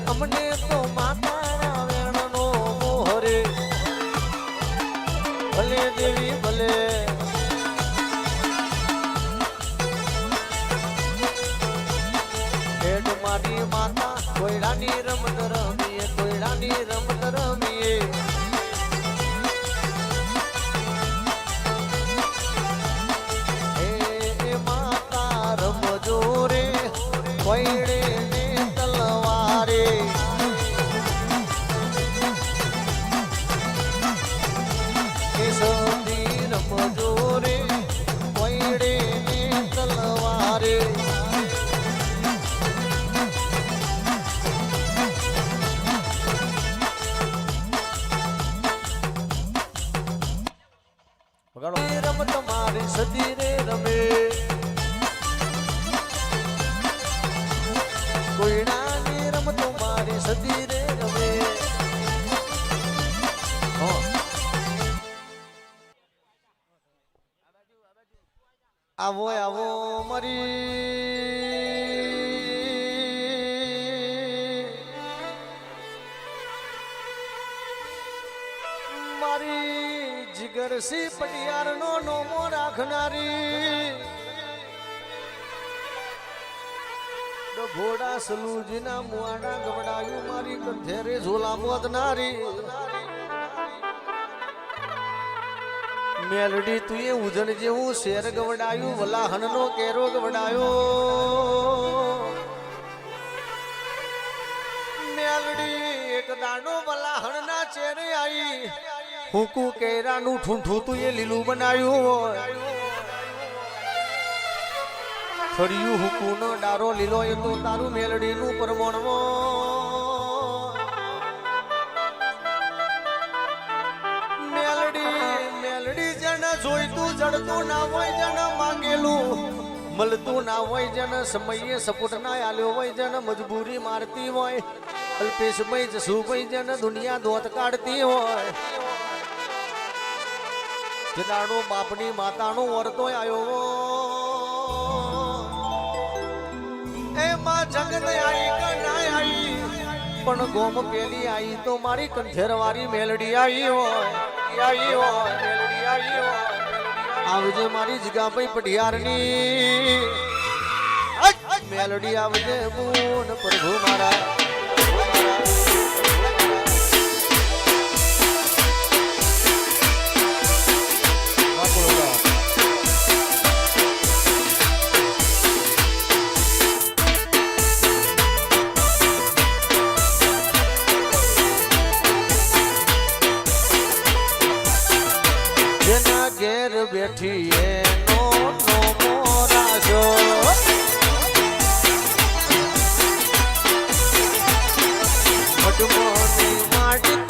અમને તો માતાના વેણનો મોહરે ભલે દેવી ભલે હેડ મારી માતા કોયડાની રમત રમીએ કોયડાની રમત રમીએ હે માતા રમજો રે કોયડે ને તલવારે એ સતી રમજો રે કોયડે ને તલવારે રમત મારી સદી રે રમે કોયડાની રમત મારી સદી રે રમે આવો આવો મારી જીગરસી પટિયારનો નોમો રાખનારી ઘોડા સલુજીના મુઆડા ગવડાયું મારી કંઠેરે ઝોલા મોદનારી મેલડી તુએ ઉજણ જેવું શેર ગવડાયું વલાહનનો કેરો ગવડાયો મેલડી એક દાડો વલાહણના ચેરે આવી હુકુ કેરાનું ઠૂંઠું તું એ લીલું બનાવ્યું હોય ફર્યું હુકુ નો ડારો લીલો એ તો તારું મેલડીનું પરમણવો મેલડી જન જોઈતું જડતું ના હોય જન માંગેલું મળતું ના હોય જન સમયે સપોર્ટ ના આલ્યો હોય જન મજબૂરી મારતી હોય અલ્પેશભાઈ જસુભાઈ જન દુનિયા દોત કાઢતી હોય જનાનો બાપની માતાનો વર્તો આવ્યો એમાં જગત આવી કે ના આવી પણ ગોમ પેલી આવી તો મારી કંઠેરવાળી મેલડી આવી હોય મેલડી આવી હોય આવજે મારી જગાભાઈ પટિયારની મેલડી આવજે બોન પ્રભુ મારા ઘેર બેઠી એનો નોમો રાજો મડમોની માટી